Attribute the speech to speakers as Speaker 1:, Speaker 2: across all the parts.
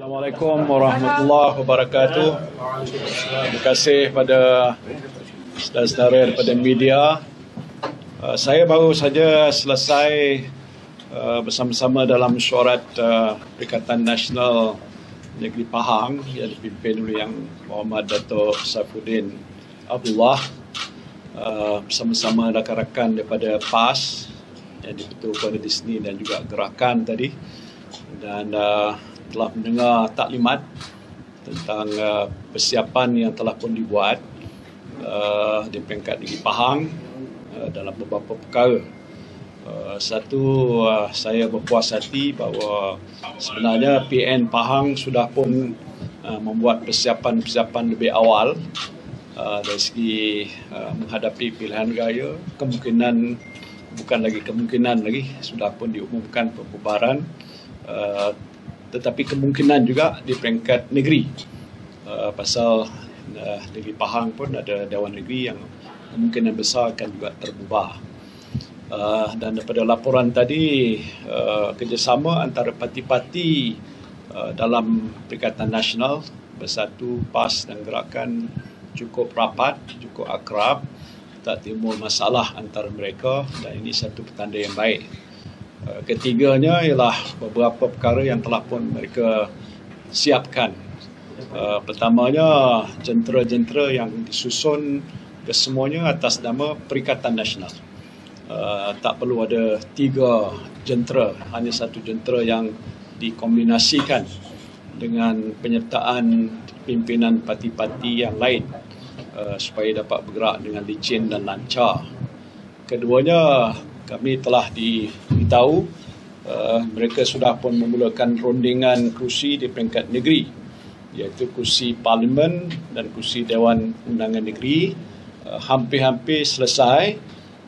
Speaker 1: Assalamualaikum warahmatullahi wabarakatuh. Terima kasih pada saudara-saudara daripada media. Saya baru saja selesai bersama-sama dalam mesyuarat Perikatan Nasional Negeri Pahang yang dipimpin oleh Yang Berhormat Dato' Saifuddin Abdullah bersama-sama rakan-rakan daripada PAS yang dipertubuhkan di sini dan juga gerakan tadi, dan telah mendengar taklimat tentang persiapan yang telah pun dibuat di peringkat Negeri Pahang dalam beberapa perkara. Satu, saya berpuas hati bahawa sebenarnya PN Pahang sudah pun membuat persiapan-persiapan lebih awal dari segi menghadapi pilihan raya. Kemungkinan, bukan lagi kemungkinan lagi, sudah pun diumumkan pembubaran, tetapi kemungkinan juga di peringkat negeri. Pasal Negeri Pahang pun ada Dewan Negeri yang kemungkinan besar akan juga terbubar. Dan daripada laporan tadi, kerjasama antara parti-parti dalam Perikatan Nasional Bersatu, PAS dan gerakan cukup rapat, cukup akrab, tak timbul masalah antara mereka, dan ini satu petanda yang baik. Ketiganya ialah beberapa perkara yang telah pun mereka siapkan. Pertamanya, jentera-jentera yang disusun kesemuanya atas nama Perikatan Nasional. Tak perlu ada 3 jentera, hanya satu jentera yang dikombinasikan dengan penyertaan pimpinan parti-parti yang lain supaya dapat bergerak dengan licin dan lancar. Keduanya, kami telah diberitahu mereka sudah pun memulakan rundingan kursi di peringkat negeri, iaitu kursi Parlimen dan kursi Dewan Undangan Negeri. Hampir-hampir selesai,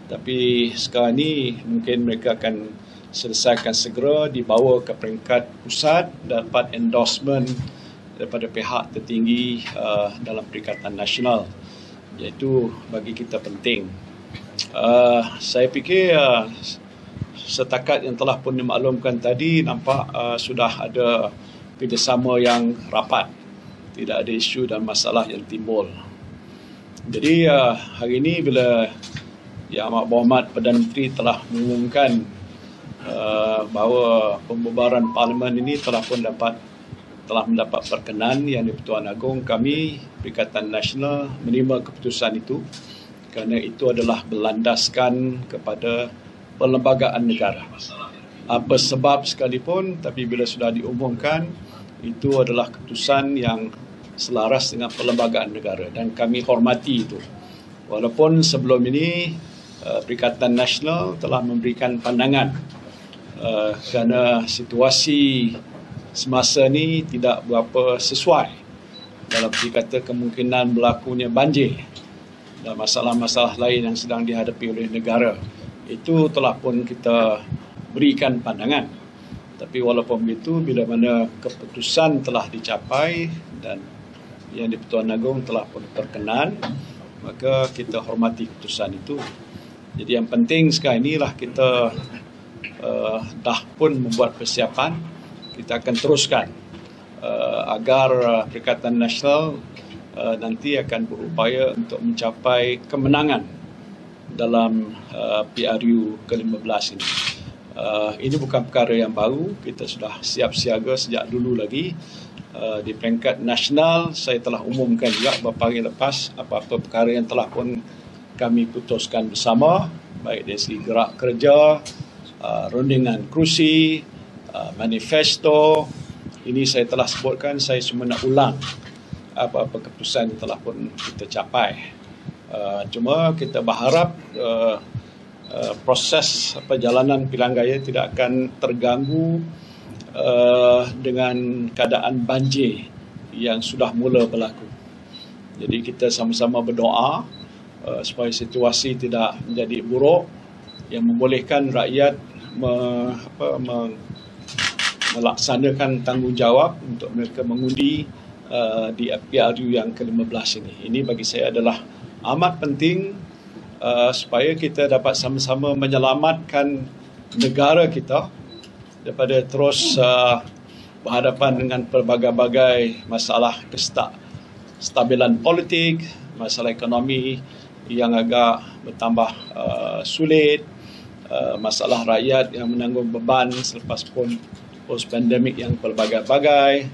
Speaker 1: tapi sekarang ini mungkin mereka akan selesaikan segera, dibawa ke peringkat pusat, dapat endorsement daripada pihak tertinggi dalam Perikatan Nasional, iaitu bagi kita penting. Saya fikir setakat yang telah pun dimaklumkan tadi, nampak sudah ada kerjasama yang rapat, tidak ada isu dan masalah yang timbul. Jadi hari ini bila Yang Amat Berhormat Perdana Menteri telah mengumumkan bahawa pembubaran Parlimen ini telah mendapat perkenan Yang di-Pertuan Agong, kami Perikatan Nasional menerima keputusan itu kerana itu adalah berlandaskan kepada perlembagaan negara. Apa sebab sekalipun, tapi bila sudah diumumkan, itu adalah keputusan yang selaras dengan perlembagaan negara dan kami hormati itu. Walaupun sebelum ini Perikatan Nasional telah memberikan pandangan kerana situasi semasa ini tidak berapa sesuai, dalam dikata kemungkinan berlakunya banjir dan masalah-masalah lain yang sedang dihadapi oleh negara. Itu telah pun kita berikan pandangan. Tapi walaupun begitu, bila mana keputusan telah dicapai dan Yang di-Pertuan Agong telah pun berkenan, maka kita hormati keputusan itu. Jadi yang penting sekarang inilah kita dah pun membuat persiapan. Kita akan teruskan agar Perikatan Nasional nanti akan berupaya untuk mencapai kemenangan dalam PRU ke-15 ini. Ini bukan perkara yang baru, kita sudah siap siaga sejak dulu lagi. Di peringkat nasional, saya telah umumkan juga beberapa hari lepas apa-apa perkara yang telah pun kami putuskan bersama, baik dari segi gerak kerja, rundingan kerusi, manifesto. Ini saya telah sebutkan, saya cuma nak ulang apa-apa keputusan yang telah pun kita capai. Cuma kita berharap proses perjalanan pilihan raya tidak akan terganggu dengan keadaan banjir yang sudah mula berlaku. Jadi kita sama-sama berdoa supaya situasi tidak menjadi buruk yang membolehkan rakyat melaksanakan tanggungjawab untuk mereka mengundi di PRU yang ke-15 ini. Ini bagi saya adalah amat penting supaya kita dapat sama-sama menyelamatkan negara kita daripada terus berhadapan dengan pelbagai-bagai masalah kestabilan politik, masalah ekonomi yang agak bertambah sulit, masalah rakyat yang menanggung beban selepas post-pandemik yang pelbagai-bagai.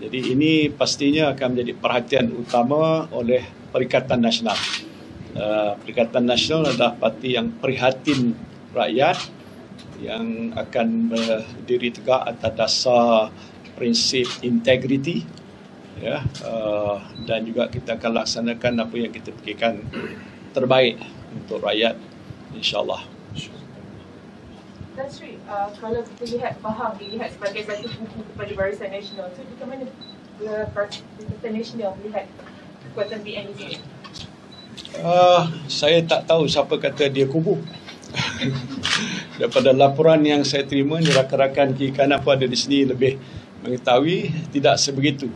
Speaker 1: Jadi ini pastinya akan menjadi perhatian utama oleh Perikatan Nasional. Perikatan Nasional adalah parti yang prihatin rakyat, yang akan berdiri tegak atas dasar prinsip integriti, ya, dan juga kita akan laksanakan apa yang kita fikirkan terbaik untuk rakyat, insyaAllah.
Speaker 2: Dan Sri, kalau kita lihat Pahang dilihat sebagai satu buku kepada Barisan Nasional, so bagaimana Barisan Nasional melihat kekuatan BN di sini?
Speaker 1: Saya tak tahu siapa kata dia kubu. Daripada laporan yang saya terima, rakan-rakan kiri kanan pun ada di sini lebih mengetahui, tidak sebegitu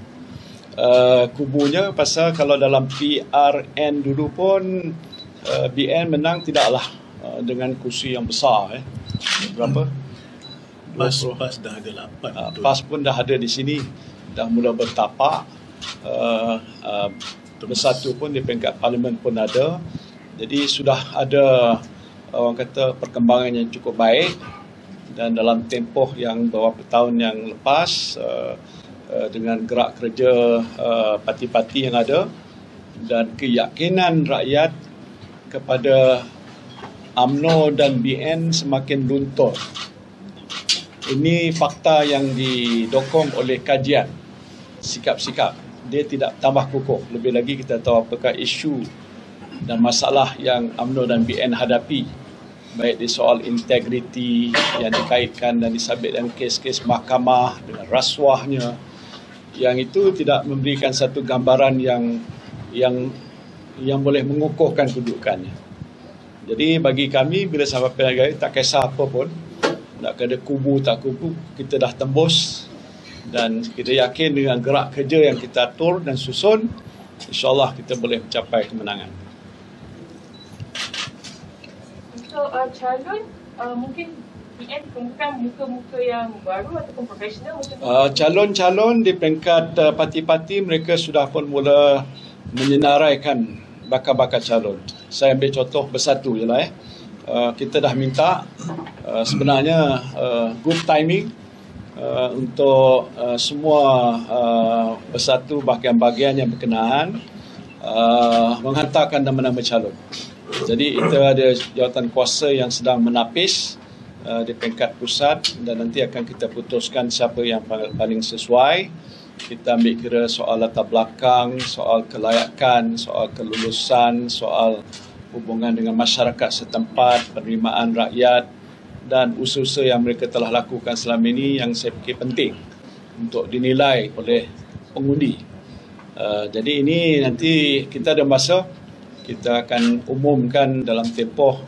Speaker 1: kubunya. Pasal kalau dalam PRN dulu pun BN menang tidaklah dengan kursi yang besar. Berapa?
Speaker 3: PAS dah ada 8.
Speaker 1: PAS pun dah ada di sini, dah mula bertapak. Bersatu pun di peringkat parlimen pun ada. Jadi sudah ada orang kata perkembangan yang cukup baik, dan dalam tempoh yang beberapa tahun yang lepas dengan gerak kerja parti-parti yang ada dan keyakinan rakyat kepada UMNO dan BN semakin luntur. Ini fakta yang didokong oleh kajian sikap-sikap. Dia tidak tambah kukuh. Lebih lagi kita tahu apakah isu dan masalah yang UMNO dan BN hadapi, baik di soal integriti yang dikaitkan dan disabit dalam kes-kes mahkamah dengan rasuahnya, yang itu tidak memberikan satu gambaran yang boleh mengukuhkan kedudukannya. Jadi bagi kami, bila sampai pilihan negara, tak kisah apa pun, nak kena kubu tak kubu, kita dah tembus, dan kita yakin dengan gerak kerja yang kita atur dan susun, insyaAllah kita boleh mencapai kemenangan.
Speaker 2: Untuk calon, mungkin BN perlukan muka-muka yang baru ataupun profesional?
Speaker 1: Calon-calon di peringkat parti-parti, mereka sudah pun mula menyenaraikan bakal-bakal calon. Saya ambil contoh Bersatu je lah. Kita dah minta sebenarnya good timing untuk semua Bersatu bahagian-bahagian yang berkenaan menghantarkan nama-nama calon. Jadi kita ada jawatan kuasa yang sedang menapis di peringkat pusat, dan nanti akan kita putuskan siapa yang paling sesuai. Kita ambil kira soal latar belakang, soal kelayakan, soal kelulusan, soal hubungan dengan masyarakat setempat, penerimaan rakyat, dan usaha yang mereka telah lakukan selama ini yang saya fikir penting untuk dinilai oleh pengundi. Jadi ini nanti kita ada masa, kita akan umumkan dalam tempoh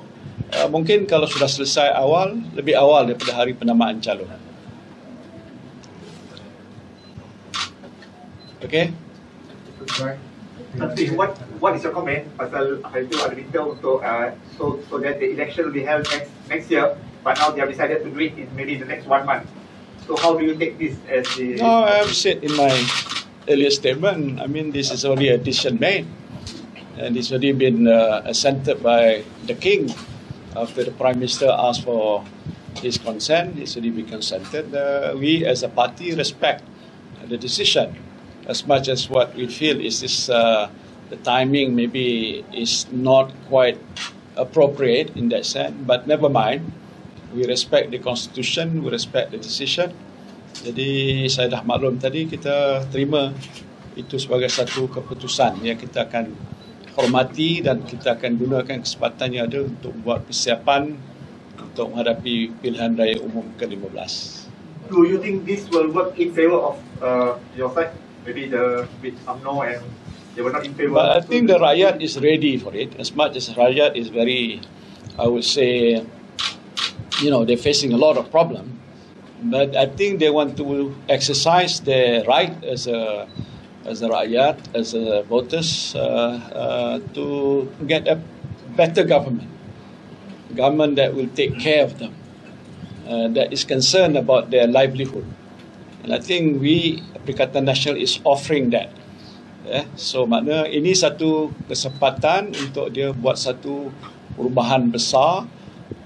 Speaker 1: mungkin kalau sudah selesai lebih awal daripada hari penamaan calon. Okey.
Speaker 4: Nanti, what is your comment pasal hari itu ada minta untuk so that the election will be held next year, but now they have decided to do it in maybe the next 1 month. So how do you take this as the?
Speaker 1: No, I have said in my earlier statement, I mean this is already a decision made, and it's already been assented by the King after the Prime Minister asked for his consent. It's already been consented. We as a party respect the decision. As much as what we feel is this, the timing maybe is not quite appropriate in that sense, but never mind. We respect the constitution, we respect the decision. Jadi saya dah maklum tadi, kita terima itu sebagai satu keputusan yang kita akan hormati, dan kita akan gunakan kesempatan yang ada untuk buat persiapan untuk menghadapi pilihan raya umum ke-15.
Speaker 4: Do you think this will work in favor of your side? Maybe with UMNO and they were not in favor.
Speaker 1: But I think the rakyat is ready for it. As much as rakyat is very, I would say, they're facing a lot of problem. But I think they want to exercise their right as a rakyat, as a voters, to get a better government that will take care of them, that is concerned about their livelihood. And I think Perikatan Nasional is offering that. So makna ini satu kesempatan untuk dia buat satu perubahan besar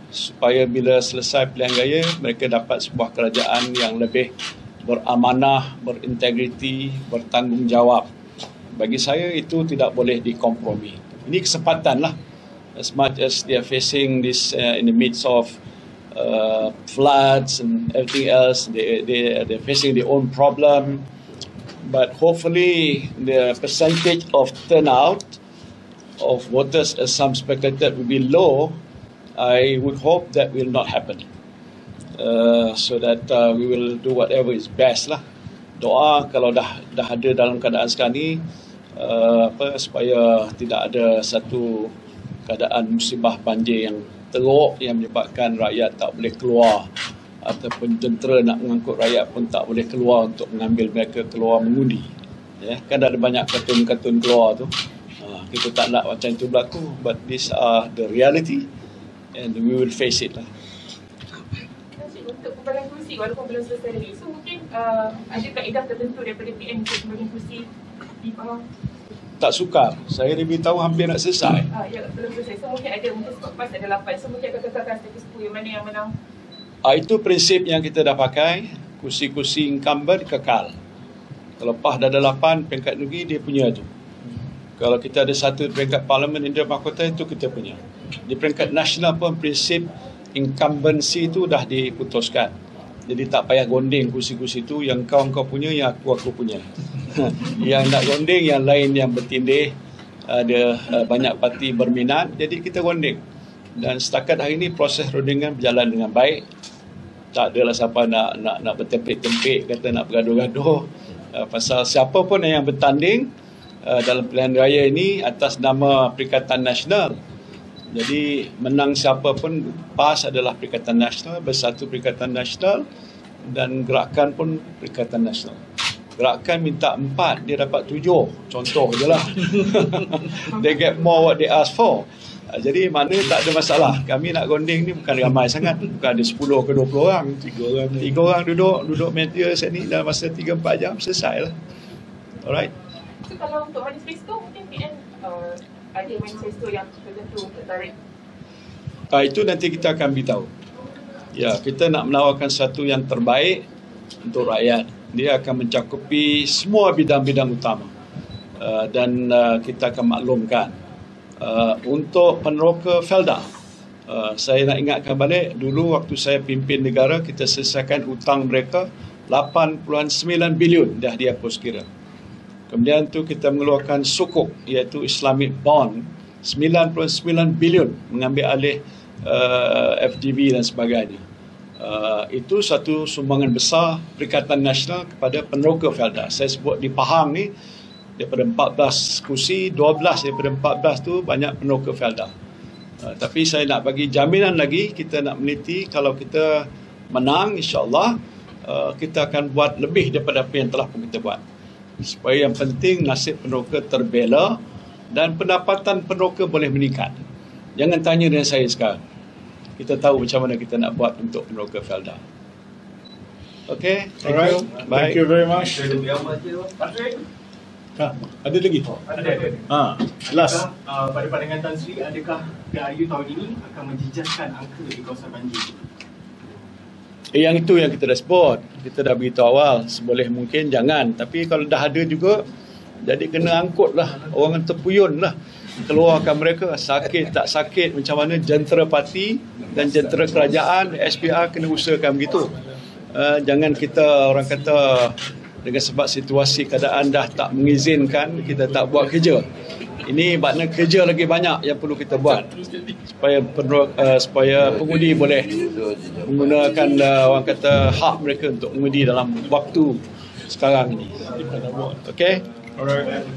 Speaker 1: supaya bila selesai pilihan raya mereka dapat sebuah kerajaan yang lebih beramanah, berintegriti, bertanggungjawab. Bagi saya itu tidak boleh dikompromi. Ini kesempatan lah. As much as they are facing this in the midst of floods and everything else, they're facing their own problem. But hopefully the percentage of turnout of voters, as some speculated, will be low. I would hope that will not happen. So that we will do whatever is best lah. Doa kalau dah ada dalam keadaan sekarang ni, supaya tidak ada satu keadaan musibah banjir yang teruk yang menyebabkan rakyat tak boleh keluar, ataupun tentera nak mengangkut rakyat pun tak boleh keluar untuk mengambil mereka keluar mengundi. Kan ada banyak kartun-kartun keluar tu. Kita tak nak macam itu berlaku, but these are the reality and we will face it lah.
Speaker 2: Untuk pembagian kursi walaupun belum selesai lagi, so mungkin ada kaedah tertentu daripada PN untuk pembagian kursi di Pahang?
Speaker 1: Tak sukar. Saya diberitahu hampir nak selesai.
Speaker 2: Ya, belum selesai. So mungkin sebab PAS ada 8. So mungkin akan kekalkan status quo yang mana yang menang.
Speaker 1: Itu prinsip yang kita dah pakai. Kursi-kursi incumbent kekal. Kalau PAS dah ada 8, peringkat negeri dia punya tu. Kalau kita ada satu peringkat parlimen Indra Mahkota, itu kita punya. Di peringkat nasional pun prinsip incumbency itu dah diputuskan. Jadi tak payah gondeng kursi-kursi itu. Yang kau punya, yang aku punya. Yang nak gondeng, yang lain yang bertindih. Ada banyak parti berminat, jadi kita gondeng. Dan setakat hari ini proses rundingan berjalan dengan baik. Tak adalah siapa nak bertempik-tempik, kata nak bergaduh-gaduh. Pasal siapa pun yang bertanding dalam pilihan raya ini atas nama Perikatan Nasional. Jadi menang siapa pun, PAS adalah Perikatan Nasional, Bersatu Perikatan Nasional, dan Gerakan pun Perikatan Nasional. Gerakan minta 4, dia dapat 7. Contoh je lah. They get more what they ask for. Jadi mana tak ada masalah. Kami nak gondeng ni bukan ramai sangat. Bukan ada 10 ke 20 orang. 3 orang duduk media sini dalam masa 3-4 jam, selesai lah. Alright.
Speaker 2: So kalau untuk manifesto, mungkin PN ada manifesto yang tertentu untuk tarik?
Speaker 1: Itu nanti kita akan beritahu. Ya, kita nak menawarkan satu yang terbaik untuk rakyat. Dia akan mencakupi semua bidang-bidang utama. Dan kita akan maklumkan. Untuk peneroka Felda, saya nak ingatkan balik, dulu waktu saya pimpin negara, kita selesaikan hutang mereka 8.9 bilion dah dihapus kira. Kemudian tu kita mengeluarkan sukuk, iaitu Islamic Bond, 99 bilion mengambil alih FGV dan sebagainya. Itu satu sumbangan besar Perikatan Nasional kepada peneroka Felda. Saya sebut di Pahang ni, daripada 14 kursi, 12 daripada 14 tu banyak peneroka Felda. Tapi saya nak bagi jaminan lagi, kita nak meneliti, kalau kita menang, insyaAllah kita akan buat lebih daripada apa yang telah pun kita buat. Supaya yang penting nasib peneroka terbela dan pendapatan peneroka boleh meningkat. Jangan tanya dengan saya sekarang. Kita tahu macam mana kita nak buat untuk peneroka Felda. Okay, thank you. Bye.
Speaker 3: Thank you very much. Ada lagi?
Speaker 5: Ada.
Speaker 3: Last.
Speaker 5: Pada pandangan Tan Sri, adakah PRU tahun ini akan menjejaskan angka di kawasan banjir?
Speaker 1: Yang itu yang kita dah sebut. Kita dah beritahu awal, seboleh mungkin jangan. Tapi kalau dah ada juga, jadi kena angkut lah. Orang terpuyun lah. Keluarkan mereka, sakit tak sakit, macam mana jentera parti dan jentera kerajaan, SPR kena usahakan begitu. Jangan kita, orang kata, dengan sebab situasi keadaan dah tak mengizinkan, kita tak buat kerja. Ini makna kerja lagi banyak yang perlu kita buat supaya pengundi boleh menggunakan orang kata hak mereka untuk mengundi dalam waktu sekarang ini. Okay?
Speaker 3: Alright.